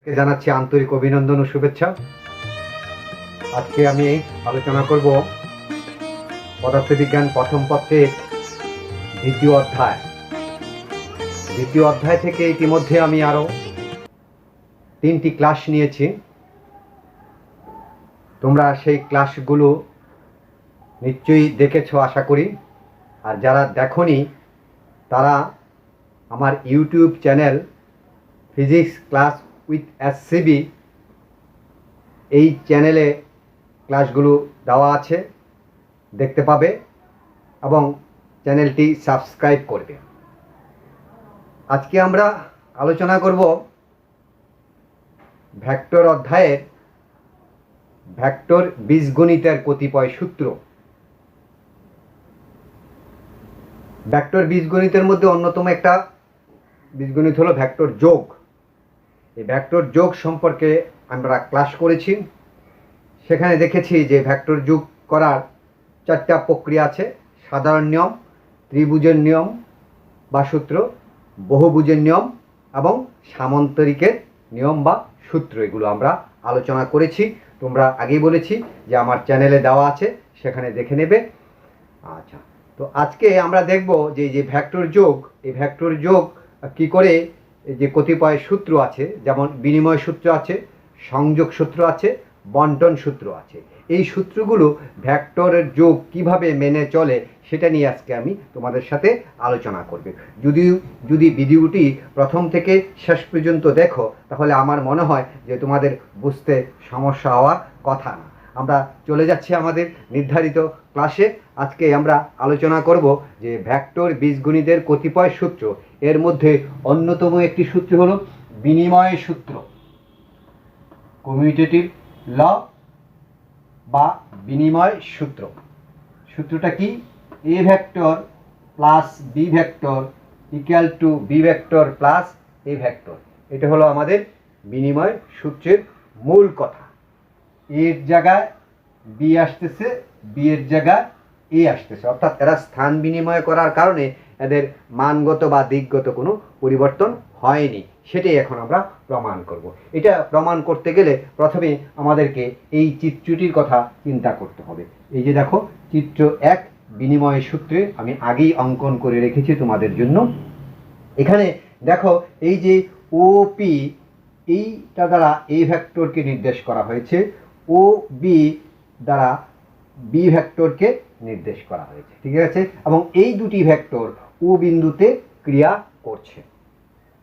জানাচ্ছি আন্তরিক অভিনন্দন ও শুভেচ্ছা। আজকে আমি আলোচনা করব পদার্থবিজ্ঞান প্রথম পত্রের দ্বিতীয় অধ্যায় থেকে ইতিমধ্যে আমি আরও 3টি ক্লাস নিয়েছি। তোমরা সেই ক্লাসগুলো নিশ্চয়ই দেখেছো আশা করি, আর যারা দেখোনি তারা আমার YouTube channel physics class with SCB এই চ্যানেলে ক্লাসগুলো দেওয়া আছে, দেখতে পাবে এবং চ্যানেলটি সাবস্ক্রাইব করবে। আজকে আমরা আলোচনা করব ভেক্টর অধ্যায়ের ভেক্টর বীজগণিতের কতিপয় সূত্র। ভেক্টর বীজগণিতের মধ্যে অন্যতম একটা বীজগণিত হলো ভেক্টর যোগ। এই ভেক্টর যোগ সম্পর্কে আমরা ক্লাস করেছি। সেখানে দেখেছি যে ভেক্টর যোগ করার 4টা প্রক্রিয়া আছে: সাধারণ নিয়ম, ত্রিভুজের নিয়ম বা সূত্র, বহুভুজের নিয়ম এবং সামান্তরিকের নিয়ম বা সূত্র। এগুলো আমরা আলোচনা করেছি। তোমরা আগেই বলেছি যে আমার চ্যানেলে দেওয়া আছে, সেখানে দেখে নেবে। আচ্ছা, তো আজকে আমরা দেখব যে যে ভেক্টর যোগ, এই ভেক্টর যোগ কি করে, যে কতিপয় সূত্র আছে, যেমন বিনিময় সূত্র আছে, সংযোগ সূত্র আছে, বন্টন সূত্র আছে। এই সূত্রগুলো ভেক্টরের যোগ কিভাবে মেনে চলে সেটা নিয়ে আজকে আমি তোমাদের সাথে আলোচনা করব। যদি ভিডিওটি প্রথম থেকে শেষ পর্যন্ত দেখো তাহলে আমার মনে হয় যে তোমাদের বুঝতে সমস্যা হওয়ার কথা না। আমরা চলে যাচ্ছি আমাদের নির্ধারিত ক্লাসে। আজকে আমরা আলোচনা করব যে ভেক্টর বীজগণিতের কতিপয় সূত্র। এর মধ্যে অন্যতম একটি সূত্র হলো বিনিময় সূত্র, কমিউটেটিভ ল বা বিনিময় সূত্র। সূত্রটা কি? A vector plus B vector equal to B vector plus A vector. এটা হলো আমাদের বিনিময় সূত্রের মূল কথা। এর জায়গায় বি আসতেছে, বি এর জায়গায় এ আসতেছে, অর্থাৎ এরা স্থান বিনিময় করার কারণে এদের মানগত বা দিকগত কোনো পরিবর্তন হয়নি। সেটাই এখন আমরা প্রমাণ করব। এটা প্রমাণ করতে গেলে প্রথমে আমাদেরকে এই চিত্রটির কথা চিন্তা করতে হবে। এই যে দেখো, চিত্র 1 বিনিময় সূত্রে আমি আগেই অঙ্কন করে রেখেছি তোমাদের জন্য। এখানে দেখো, এই যে ওপি, এইটা দ্বারা এ ভেক্টরকে নির্দেশ করা হয়েছে, ও বি দ্বারা বি ভেক্টরকে নির্দেশ করা হয়েছে, ঠিক আছে? এবং এই দুটি ভেক্টর ও বিন্দুতে ক্রিয়া করছে।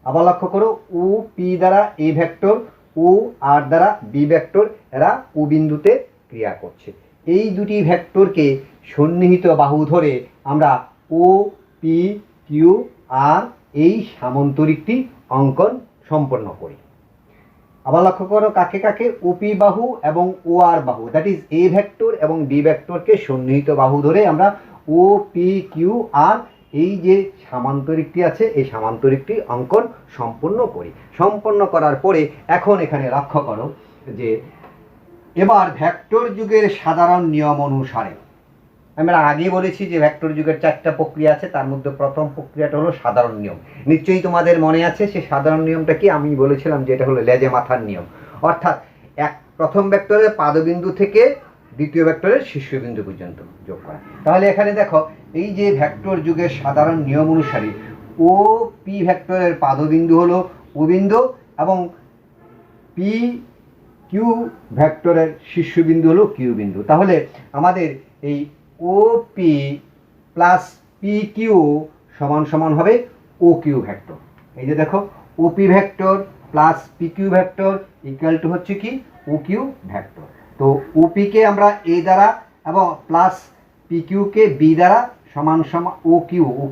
আবার লক্ষ্য করো, ও পি দ্বারা এ ভেক্টর, ও আর দ্বারা বি ভেক্টর, এরা ও বিন্দুতে ক্রিয়া করছে। এই দুটি ভেক্টরকে সন্নিহিত বাহু ধরে আমরা ও পি কিউ আর এই সামান্তরিকটি অঙ্কন সম্পন্ন করি। আবার লক্ষ্য করো, কাকে কাকে? ওপি বাহু এবং ও আর বাহু, দ্যাট ইজ এ ভেক্টর এবং বি ভেক্টরকে সন্নিহিত বাহু ধরে আমরা ও পি কিউ আর এই যে সামান্তরিকটি আছে, এই সামান্তরিকটি অঙ্কন সম্পন্ন করি। সম্পন্ন করার পরে এখন এখানে লক্ষ্য করো যে এবার ভেক্টর যুগের সাধারণ নিয়ম অনুসারে, আমরা আগে বলেছি যে ভেক্টর যুগের 4টা প্রক্রিয়া আছে, তার মধ্যে প্রথম প্রক্রিয়াটা হলো সাধারণ নিয়ম। নিশ্চয়ই তোমাদের মনে আছে সে সাধারণ নিয়মটা কি? আমি বলেছিলাম যে এটা হলো লেজে মাথার নিয়ম, অর্থাৎ প্রথম ভেক্টরের পাদবিন্দু থেকে দ্বিতীয় ভেক্টরের শীর্ষবিন্দু পর্যন্ত যোগ করা। তাহলে এখানে দেখো, এই যে ভেক্টর যুগের সাধারণ নিয়ম অনুসারে ও পি ভেক্টরের পাদবিন্দু হলো ও বিন্দু এবং পি কিউ ভেক্টরের শীর্ষবিন্দু হলো কিউ বিন্দু। তাহলে আমাদের এই O P plus P Q সমান সমান হবে ও কিউ ভেক্টর। এই যে দেখো, O P vector plus P Q vector equal to হচ্ছে কি ও কিউ ভেক্টর। তো ও পিকে আমরা এ দ্বারা এবং প্লাস পি কিউকে বি দ্বারা সমান সমান ও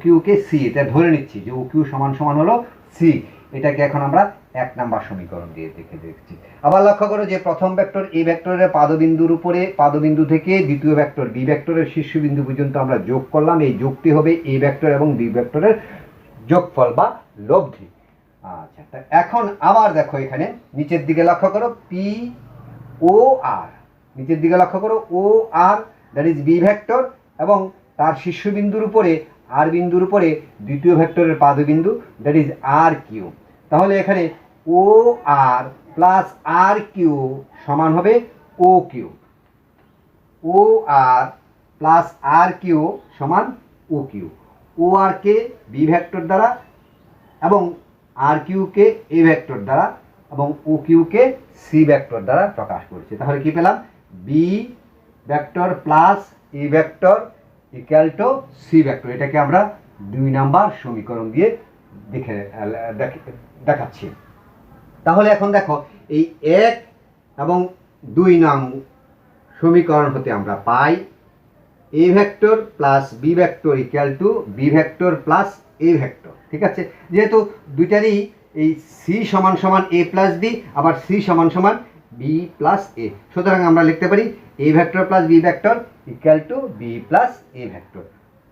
কিউকে সি, এটা ধরে নিচ্ছি যে ও কিউ সমান সমান হলো সি। এটাকে এখন আমরা 1 নাম্বার সমীকরণ দিয়ে দেখছি। আবার লক্ষ্য করো যে প্রথম ভেক্টর এ ভেক্টরের পাদবিন্দুর উপরে, পাদবিন্দু থেকে দ্বিতীয় ভেক্টর বি ভেক্টরের শীর্ষবিন্দু পর্যন্ত আমরা যোগ করলাম। এই যোগটি হবে এ ভেক্টর এবং বি ভেক্টরের যোগফল বা লব্ধি। আচ্ছা, এখন আবার দেখো এখানে নিচের দিকে লক্ষ্য করো, পি ও আর, নিচের দিকে লক্ষ্য করো ও R that is B vector এবং তার শীর্ষবিন্দুর উপরে আর বিন্দুর উপরে দ্বিতীয় ভেক্টরের পাদবিন্দু দ্যাট ইজ আর কিউ। তাহলে এখানে ও আর প্লাস আর কিউ সমান হবে ও কিউ। ও আর প্লাস আর কিউ সমান ও কিউ। ও আর কে বি ভেক্টর দ্বারা এবং আর কিউকে এ ভেক্টর দ্বারা এবং ও কিউকে সি ভেক্টর দ্বারা প্রকাশ করছে। তাহলে কি পেলাম? B vector plus A vector equal to C vector. এটাকে আমরা 2 নাম্বার সমীকরণ দিয়ে দেখাচ্ছি। তাহলে এখন দেখো এই 1 এবং 2 নং সমীকরণ হতে আমরা পাই A vector plus B vector equal to B vector plus A vector. ঠিক আছে, যেহেতু দুইটারই এই সি সমান সমান এ প্লাস বি, আবার সি সমান সমান বি প্লাস এ, সুতরাং আমরা লিখতে পারি A vector plus B vector equal to B plus A vector.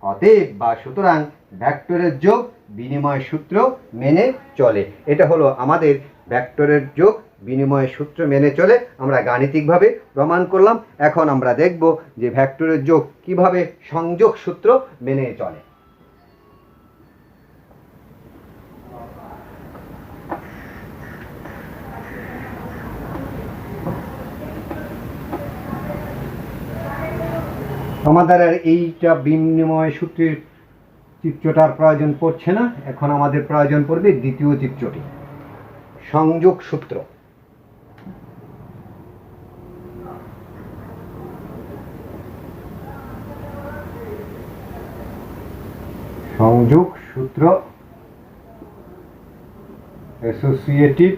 অতএব বা সুতরাং ভেক্টরের যোগ বিনিময় সূত্র মেনে চলে। এটা হলো আমাদের ভেক্টরের যোগ বিনিময় সূত্র মেনে চলে আমরা গাণিতিকভাবে প্রমাণ করলাম। এখন আমরা দেখব যে ভেক্টরের যোগ কিভাবে সংযোগ সূত্র মেনে চলে। আমাদের আর এইটা বিনিময় সূত্রের চিত্রটার প্রয়োজন পড়ছে না, এখন আমাদের প্রয়োজন পড়বে দ্বিতীয় চিত্রটি, সংযোগ সূত্র। সংযোগ সূত্র অ্যাসোসিয়েটিভ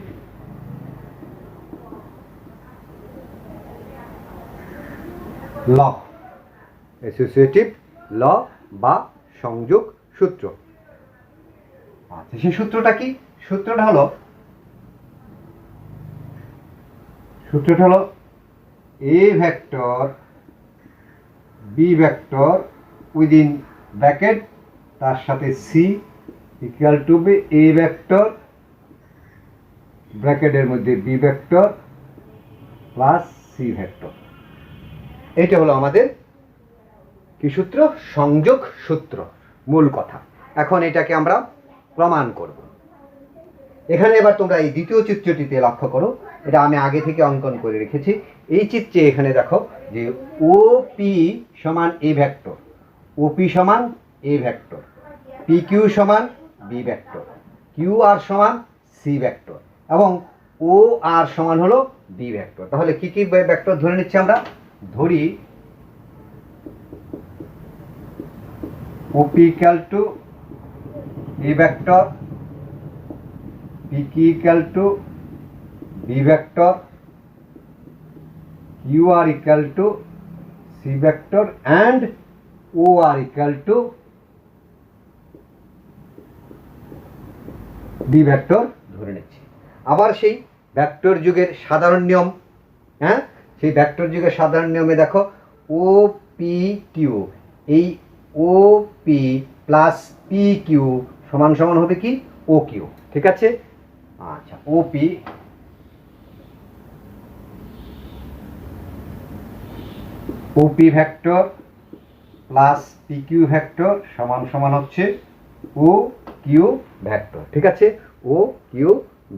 ল, অ্যাসোসিয়েটিভ ল বা সংযোগ সূত্র। আচ্ছা, সেই সূত্রটা কি? সূত্রটা হলো A vector B vector within bracket তার সাথে C equal to B A vector ব্র্যাকেটের মধ্যে B vector plus C vector. এটা হলো আমাদের কি সূত্র? সংযোগ সূত্র, মূল কথা। এখন এটাকে আমরা প্রমাণ করব। এখানে এবার তোমরা এই দ্বিতীয় চিত্রটিতে লক্ষ্য করো, এটা আমি আগে থেকে অঙ্কন করে রেখেছি। এই চিত্রে এখানে দেখো যে ও পি সমান এ ভেক্টর, ওপি সমান এ ভেক্টর, পি কিউ সমান বি ভেক্টর, কিউ আর সমান সি ভেক্টর এবং ও আর সমান হলো বি ভেক্টর। তাহলে কি কি ভেক্টর ধরে নিচ্ছি আমরা? ধরি OP equal to A vector, PQ equal to B vector, QR equal to C vector and OR equal to B vector ধরে নিচ্ছি। আবার সেই ভেক্টর যুগের সাধারণ নিয়ম, হ্যাঁ, সেই ভেক্টর যুগের সাধারণ নিয়মে দেখো OPQ, এই OP প্লাস PQ সমান সমান হবে কি? OQ। ঠিক আছে, আচ্ছা, OP vector plus PQ vector সমান সমান হচ্ছে OQ ভেক্টর। ঠিক আছে, OQ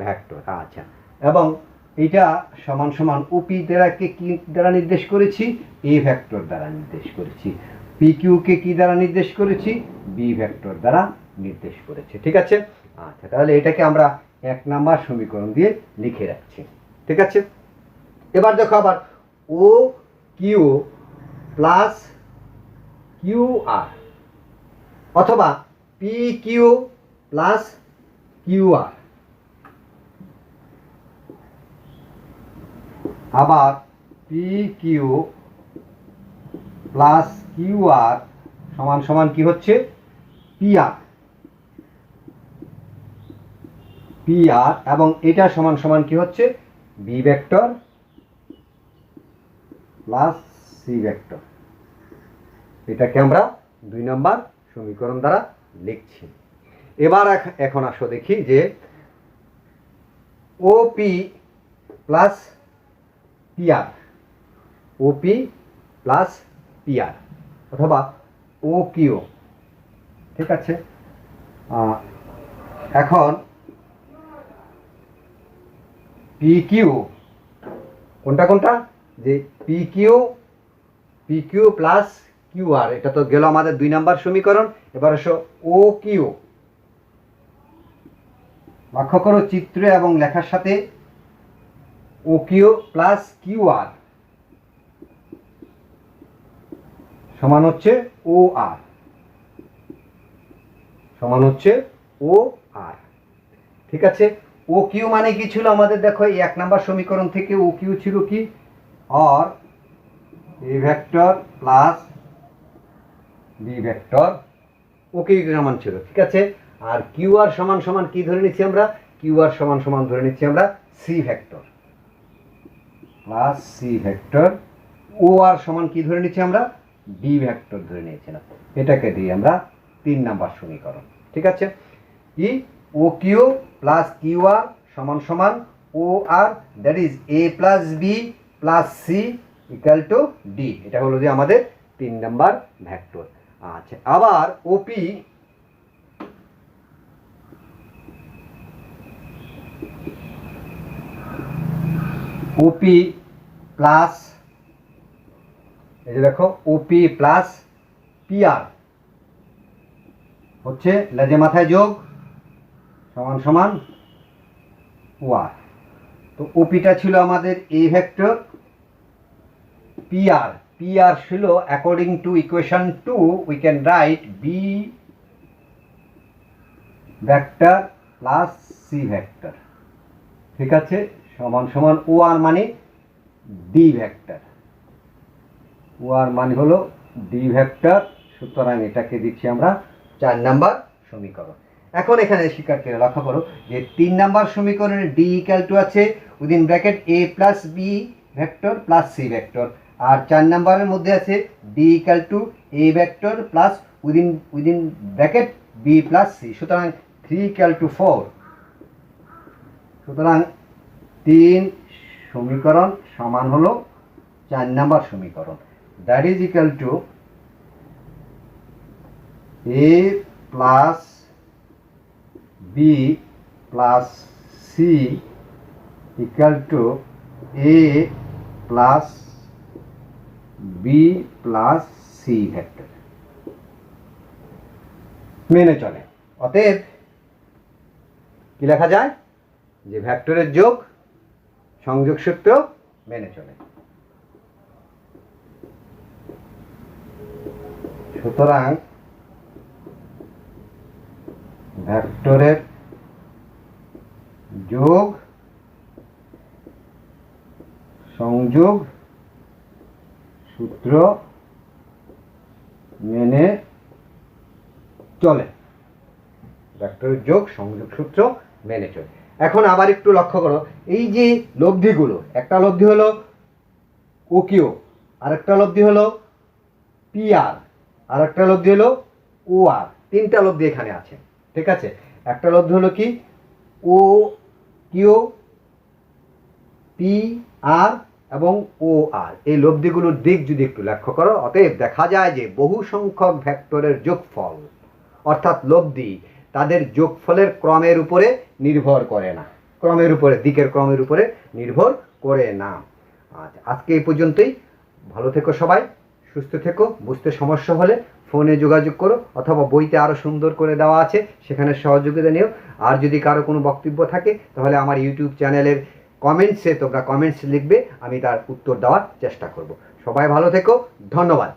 ভেক্টর। আচ্ছা, এবং এটা সমান সমান OP দ্বারাকে কি দ্বারা নির্দেশ করেছি? এ ভেক্টর দ্বারা নির্দেশ করেছি। পিকিউকে কি দ্বারা নির্দেশ করেছি? বি ভেক্টর দ্বারা নির্দেশ করেছি। ঠিক আছে, আচ্ছা, তাহলে এটাকে আমরা 1 নাম্বার সমীকরণ দিয়ে লিখে রাখছি। ঠিক আছে, এবার দেখো আবার ও কিউ প্লাস কিউ আর অথবা পি কিউ প্লাস কিউ আর, আবার P Q plus Q R সমান সমান কি হচ্ছে? পি আর এবং এটা সমান সমান কি হচ্ছে? B vector plus C vector. এটাকে আমরা 2 নম্বর সমীকরণ দ্বারা লিখছি। এবার এখন আসো দেখি যে ওপি প্লাস পিআর, ওপি প্লাস পিআর অথবা ও কিউ। ঠিক আছে, এখন পি কিউ, কোনটা কোনটা, যে পি কিউ প্লাস কিউ আর, এটা তো গেল আমাদের 2 নম্বর সমীকরণ। এবার আসো ও কিউ। লক্ষ্য করো চিত্র এবং লেখার সাথে ও কিউ প্লাস কিউ আর সমান হচ্ছে ও আর, সমান হচ্ছে ও আর। ঠিক আছে, ও কিউ মানে কি ছিল আমাদের, দেখো এই 1 নম্বর সমীকরণ থেকে ও কিউ ছিল কি, আর A vector plus B vector, O Q সমান ছিল। ঠিক আছে, আর কিউ আর সমান সমান কি ধরে নিচ্ছি আমরা, কিউ আর সমান সমান ধরে নিচ্ছি আমরা C vector plus C vector, O R সমান কি ধরে নিচ্ছি আমরা, বি ভেক্টর ধরে নিয়েছিলাম। এটাকে দিয়ে আমরা 3 নম্বর সমীকরণ। ঠিক আছে, কি O Q plus Q R সমান সমান O R, that is A plus B plus C equal to D. এটা হলো যে আমাদের 3 নম্বর ভেক্টর। আচ্ছা, আবার ওপি ওপি প্লাস, এই যে দেখো ওপি প্লাস পিআর হচ্ছে লেজে মাথায় যোগ সমান সমান ওয়ার। তো ওপিটা ছিল আমাদের এ ভেক্টর, পিআর ছিল according to equation 2 we can write B vector plus C vector. ঠিক আছে, সমান সমান ও আর মানে ডি ভেক্টর, ও আর মানে হলো ডি ভেক্টর। সুতরাং এটাকে দিচ্ছি আমরা 4 নম্বর সমীকরণ। এখন এখানে শিক্ষার্থীরা লক্ষ্য করো যে 3 নম্বর সমীকরণে ডি ইকুয়াল টু আছে within bracket A plus B vector plus C vector, আর 4 নম্বরের মধ্যে আছে D equal to A vector plus within bracket B plus C. সুতরাং 3 ইকুয়াল টু 4। সুতরাং 3 সমীকরণ সমান হলো 4 নম্বর সমীকরণ, that is equal to A plus B plus C equal to A plus B plus C vector মেনে চলে। অতএব কি লেখা যায়, যে ভেক্টরের যোগ সংযোগ সূত্র মেনে চলে। সুতরাং ভেক্টরের যোগ সংযোগ সূত্র মেনে চলে, ভেক্টরের যোগ সংযোগ সূত্র মেনে চলে। এখন আবার একটু লক্ষ্য করো, এই যে লব্ধিগুলো, একটা লব্ধি হলো ও কিউ, আরেকটা লব্ধি হলো পি আর, আরেকটা লব্ধি হলো ও আর, 3টা লব্ধি এখানে আছে। ঠিক আছে, একটা লব্ধি হলো কি ও কিউ, পি আর এবং ও আর, এই লব্ধিগুলোর দিক যদি একটু লক্ষ্য করো, অতএব দেখা যায় যে বহু সংখ্যক ভেক্টরের যোগফল অর্থাৎ লব্ধি তাদের যোগফলের ক্রমের উপরে নির্ভর করে না, ক্রমের উপরে, দিকের ক্রমের উপরে নির্ভর করে না। আচ্ছা, আজকে এই পর্যন্তই। ভালো থেকো সবাই, সুস্থ থেকো। বুঝতে সমস্যা হলে ফোনে যোগাযোগ করো, অথবা বইতে আরও সুন্দর করে দেওয়া আছে সেখানে সহযোগিতা নিও। আর যদি কারো কোনো বক্তব্য থাকে তাহলে আমার ইউটিউব চ্যানেলের কমেন্টসে তোমরা কমেন্টস লিখবে, আমি তার উত্তর দেওয়ার চেষ্টা করব। সবাই ভালো থেকো, ধন্যবাদ।